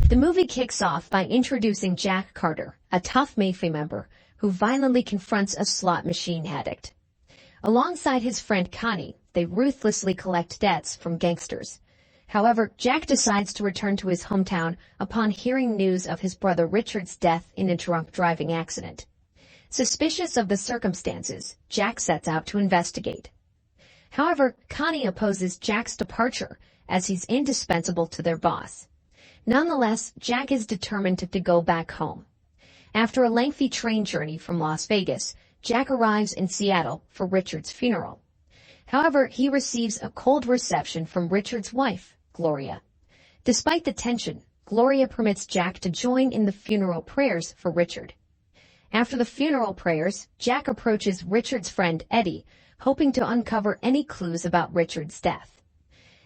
The movie kicks off by introducing Jack Carter, a tough Mafia member who violently confronts a slot machine addict. Alongside his friend Connie, they ruthlessly collect debts from gangsters. However, Jack decides to return to his hometown upon hearing news of his brother Richard's death in a drunk driving accident. Suspicious of the circumstances, Jack sets out to investigate. However, Connie opposes Jack's departure as he's indispensable to their boss. Nonetheless, Jack is determined to go back home. After a lengthy train journey from Las Vegas, Jack arrives in Seattle for Richard's funeral. However, he receives a cold reception from Richard's wife, Gloria. Despite the tension, Gloria permits Jack to join in the funeral prayers for Richard. After the funeral prayers, Jack approaches Richard's friend Eddie, hoping to uncover any clues about Richard's death.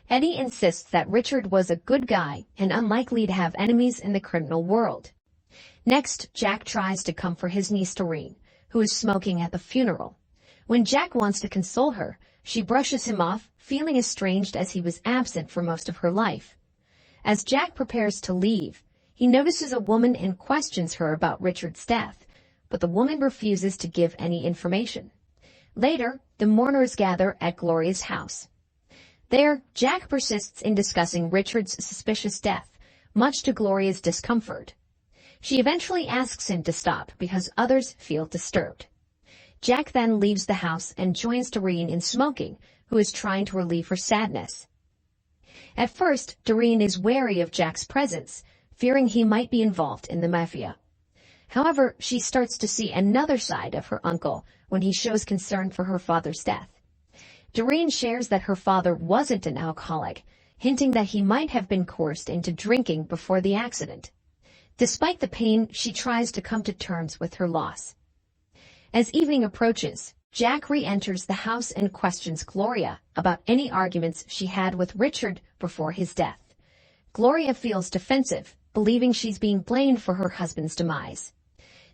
Eddie insists that Richard was a good guy and unlikely to have enemies in the criminal world. Next, Jack tries to comfort his niece Doreen, who is smoking at the funeral. When Jack wants to console her, she brushes him off, feeling estranged as he was absent for most of her life. As Jack prepares to leave, he notices a woman and questions her about Richard's death, but the woman refuses to give any information. Later, the mourners gather at Gloria's house. There, Jack persists in discussing Richard's suspicious death, much to Gloria's discomfort. She eventually asks him to stop because others feel disturbed. Jack then leaves the house and joins Doreen in smoking, who is trying to relieve her sadness. At first, Doreen is wary of Jack's presence, fearing he might be involved in the Mafia. However, she starts to see another side of her uncle when he shows concern for her father's death. Doreen shares that her father wasn't an alcoholic, hinting that he might have been coerced into drinking before the accident. Despite the pain, she tries to come to terms with her loss. As evening approaches, Jack re-enters the house and questions Gloria about any arguments she had with Richard before his death. Gloria feels defensive, believing she's being blamed for her husband's demise.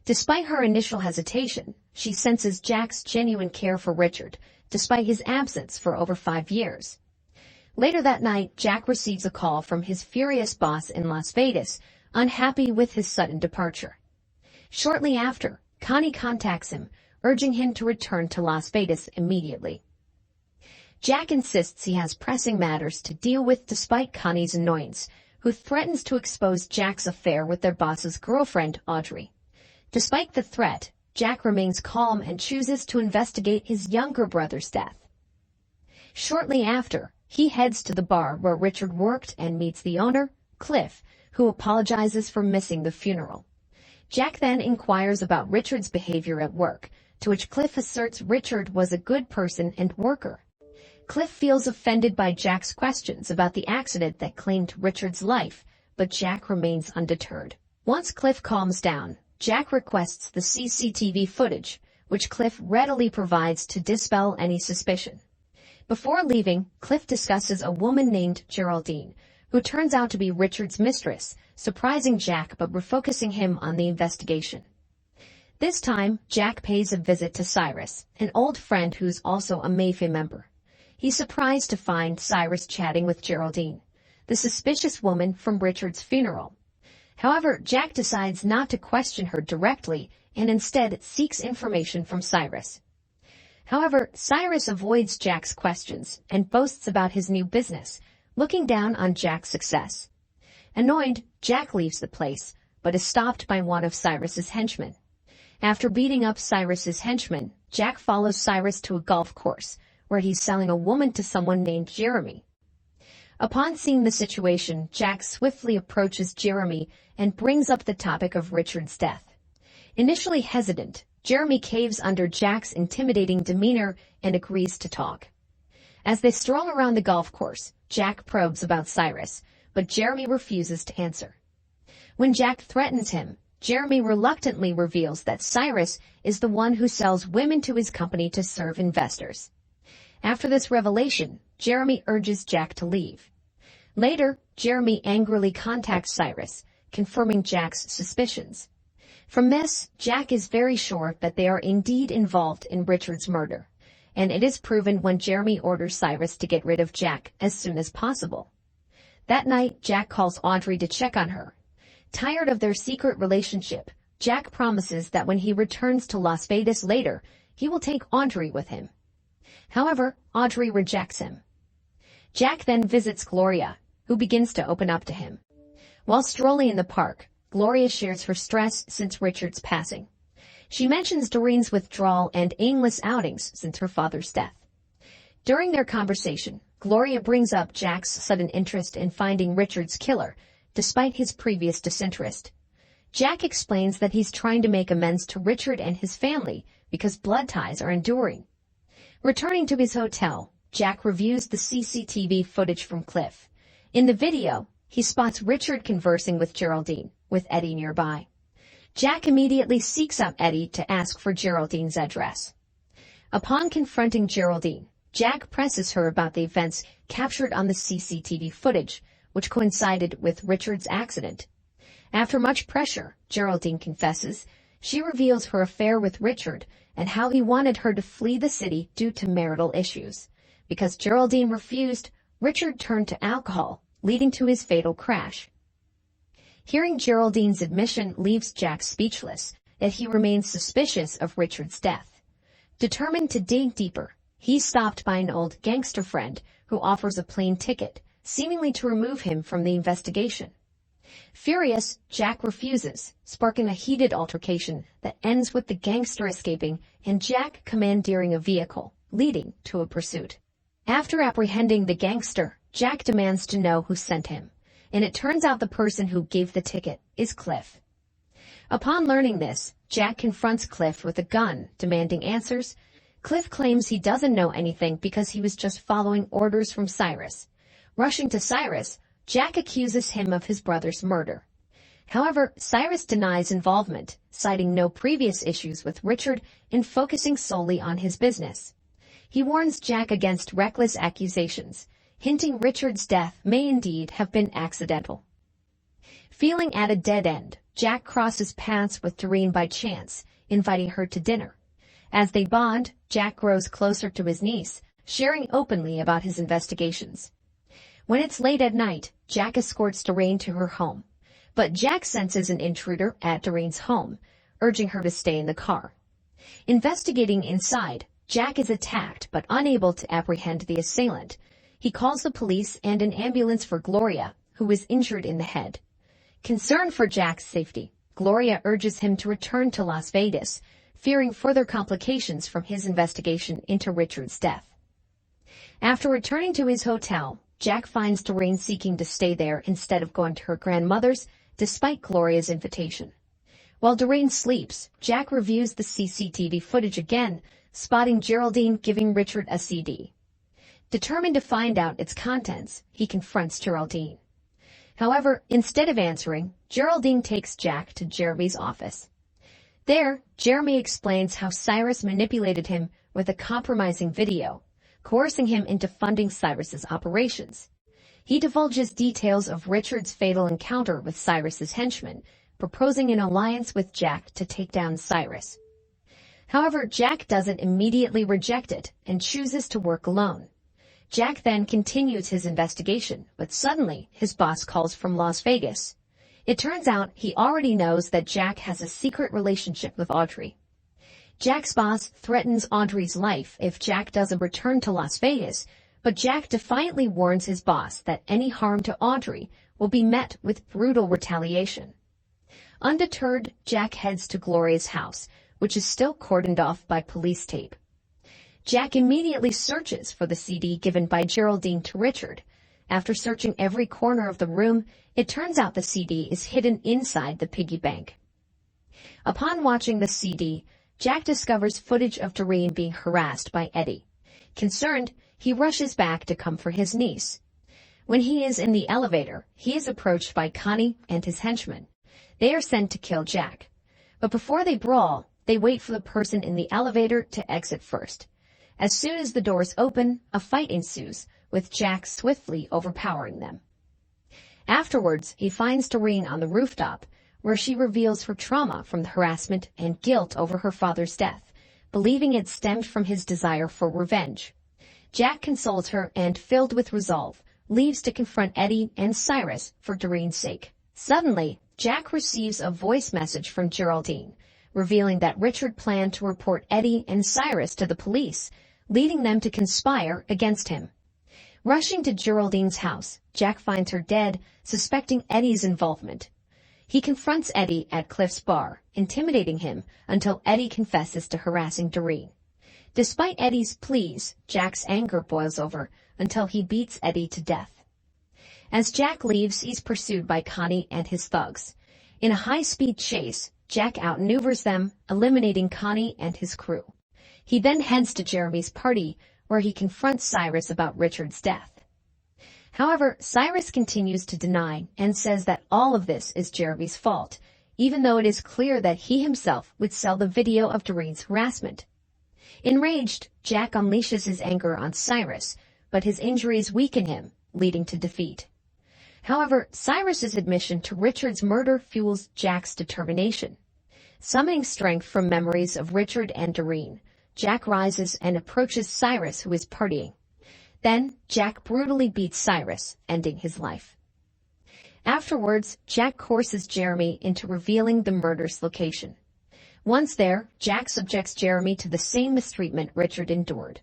Despite her initial hesitation, she senses Jack's genuine care for Richard, despite his absence for over 5 years. Later that night, Jack receives a call from his furious boss in Las Vegas, unhappy with his sudden departure. Shortly after, Connie contacts him, urging him to return to Las Vegas immediately. Jack insists he has pressing matters to deal with despite Connie's annoyance, who threatens to expose Jack's affair with their boss's girlfriend, Audrey. Despite the threat, Jack remains calm and chooses to investigate his younger brother's death. Shortly after, he heads to the bar where Richard worked and meets the owner, Cliff, who apologizes for missing the funeral. Jack then inquires about Richard's behavior at work, to which Cliff asserts Richard was a good person and worker. Cliff feels offended by Jack's questions about the accident that claimed Richard's life, but Jack remains undeterred. Once Cliff calms down, Jack requests the CCTV footage, which Cliff readily provides to dispel any suspicion. Before leaving, Cliff discusses a woman named Geraldine, who turns out to be Richard's mistress, surprising Jack but refocusing him on the investigation. This time, Jack pays a visit to Cyrus, an old friend who's also a Mafia member. He's surprised to find Cyrus chatting with Geraldine, the suspicious woman from Richard's funeral. However, Jack decides not to question her directly and instead seeks information from Cyrus. However, Cyrus avoids Jack's questions and boasts about his new business, looking down on Jack's success. Annoyed, Jack leaves the place, but is stopped by one of Cyrus's henchmen. After beating up Cyrus's henchman, Jack follows Cyrus to a golf course, where he's selling a woman to someone named Jeremy. Upon seeing the situation, Jack swiftly approaches Jeremy and brings up the topic of Richard's death. Initially hesitant, Jeremy caves under Jack's intimidating demeanor and agrees to talk. As they stroll around the golf course, Jack probes about Cyrus, but Jeremy refuses to answer. When Jack threatens him, Jeremy reluctantly reveals that Cyrus is the one who sells women to his company to serve investors. After this revelation, Jeremy urges Jack to leave. Later, Jeremy angrily contacts Cyrus, confirming Jack's suspicions. From this, Jack is very sure that they are indeed involved in Richard's murder, and it is proven when Jeremy orders Cyrus to get rid of Jack as soon as possible. That night, Jack calls Audrey to check on her. Tired of their secret relationship, Jack promises that when he returns to Las Vegas later, he will take Audrey with him. However, Audrey rejects him. Jack then visits Gloria, who begins to open up to him. While strolling in the park, Gloria shares her stress since Richard's passing. She mentions Doreen's withdrawal and aimless outings since her father's death. During their conversation, Gloria brings up Jack's sudden interest in finding Richard's killer, despite his previous disinterest. Jack explains that he's trying to make amends to Richard and his family because blood ties are enduring. Returning to his hotel, Jack reviews the CCTV footage from Cliff. In the video, he spots Richard conversing with Geraldine, with Eddie nearby. Jack immediately seeks out Eddie to ask for Geraldine's address. Upon confronting Geraldine, Jack presses her about the events captured on the CCTV footage, which coincided with Richard's accident. After much pressure, Geraldine confesses. She reveals her affair with Richard and how he wanted her to flee the city due to marital issues. Because Geraldine refused, Richard turned to alcohol, leading to his fatal crash. Hearing Geraldine's admission leaves Jack speechless, yet he remains suspicious of Richard's death. Determined to dig deeper, he's stopped by an old gangster friend who offers a plane ticket, seemingly to remove him from the investigation. Furious, Jack refuses, sparking a heated altercation that ends with the gangster escaping and Jack commandeering a vehicle, leading to a pursuit. After apprehending the gangster, Jack demands to know who sent him, and it turns out the person who gave the ticket is Cliff. Upon learning this, Jack confronts Cliff with a gun, demanding answers. Cliff claims he doesn't know anything because he was just following orders from Cyrus. Rushing to Cyrus, Jack accuses him of his brother's murder. However, Cyrus denies involvement, citing no previous issues with Richard and focusing solely on his business. He warns Jack against reckless accusations, hinting Richard's death may indeed have been accidental. Feeling at a dead end, Jack crosses paths with Doreen by chance, inviting her to dinner. As they bond, Jack grows closer to his niece, sharing openly about his investigations. When it's late at night, Jack escorts Doreen to her home, but Jack senses an intruder at Doreen's home, urging her to stay in the car. Investigating inside, Jack is attacked but unable to apprehend the assailant. He calls the police and an ambulance for Gloria, who is injured in the head. Concerned for Jack's safety, Gloria urges him to return to Las Vegas, fearing further complications from his investigation into Richard's death. After returning to his hotel, Jack finds Doreen seeking to stay there instead of going to her grandmother's, despite Gloria's invitation. While Doreen sleeps, Jack reviews the CCTV footage again, spotting Geraldine giving Richard a CD. Determined to find out its contents, he confronts Geraldine. However, instead of answering, Geraldine takes Jack to Jeremy's office. There, Jeremy explains how Cyrus manipulated him with a compromising video, coercing him into funding Cyrus's operations. He divulges details of Richard's fatal encounter with Cyrus's henchmen, proposing an alliance with Jack to take down Cyrus. However, Jack doesn't immediately reject it and chooses to work alone. Jack then continues his investigation, but suddenly his boss calls from Las Vegas. It turns out he already knows that Jack has a secret relationship with Audrey. Jack's boss threatens Audrey's life if Jack doesn't return to Las Vegas, but Jack defiantly warns his boss that any harm to Audrey will be met with brutal retaliation. Undeterred, Jack heads to Gloria's house, which is still cordoned off by police tape. Jack immediately searches for the CD given by Geraldine to Richard. After searching every corner of the room, it turns out the CD is hidden inside the piggy bank. Upon watching the CD, Jack discovers footage of Doreen being harassed by Eddie. Concerned, he rushes back to comfort his niece. When he is in the elevator, he is approached by Connie and his henchmen. They are sent to kill Jack. But before they brawl, they wait for the person in the elevator to exit first. As soon as the doors open, a fight ensues, with Jack swiftly overpowering them. Afterwards, he finds Doreen on the rooftop, where she reveals her trauma from the harassment and guilt over her father's death, believing it stemmed from his desire for revenge. Jack consoles her and, filled with resolve, leaves to confront Eddie and Cyrus for Doreen's sake. Suddenly, Jack receives a voice message from Geraldine, revealing that Richard planned to report Eddie and Cyrus to the police, leading them to conspire against him. Rushing to Geraldine's house, Jack finds her dead, suspecting Eddie's involvement. He confronts Eddie at Cliff's bar, intimidating him until Eddie confesses to harassing Doreen. Despite Eddie's pleas, Jack's anger boils over until he beats Eddie to death. As Jack leaves, he's pursued by Connie and his thugs. In a high-speed chase, Jack outmaneuvers them, eliminating Connie and his crew. He then heads to Jeremy's party, where he confronts Cyrus about Richard's death. However, Cyrus continues to deny and says that all of this is Jeremy's fault, even though it is clear that he himself would sell the video of Doreen's harassment. Enraged, Jack unleashes his anger on Cyrus, but his injuries weaken him, leading to defeat. However, Cyrus's admission to Richard's murder fuels Jack's determination. Summoning strength from memories of Richard and Doreen, Jack rises and approaches Cyrus, who is partying. Then, Jack brutally beats Cyrus, ending his life. Afterwards, Jack coerces Jeremy into revealing the murder's location. Once there, Jack subjects Jeremy to the same mistreatment Richard endured.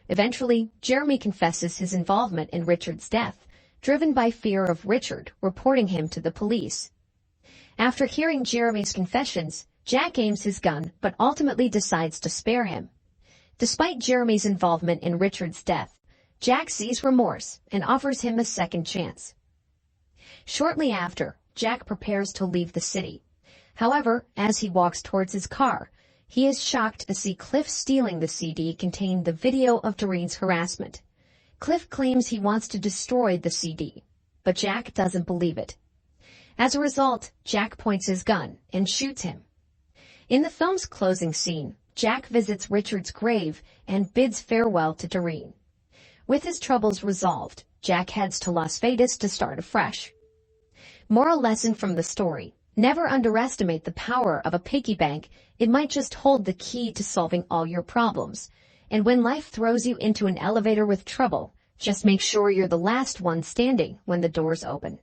Eventually, Jeremy confesses his involvement in Richard's death, driven by fear of Richard reporting him to the police. After hearing Jeremy's confessions, Jack aims his gun but ultimately decides to spare him. Despite Jeremy's involvement in Richard's death, Jack sees remorse and offers him a second chance. Shortly after, Jack prepares to leave the city. However, as he walks towards his car, he is shocked to see Cliff stealing the CD containing the video of Doreen's harassment. Cliff claims he wants to destroy the CD, but Jack doesn't believe it. As a result, Jack points his gun and shoots him. In the film's closing scene, Jack visits Richard's grave and bids farewell to Doreen. With his troubles resolved, Jack heads to Las Vegas to start afresh. Moral lesson from the story: never underestimate the power of a piggy bank. It might just hold the key to solving all your problems. And when life throws you into an elevator with trouble, just make sure you're the last one standing when the doors open.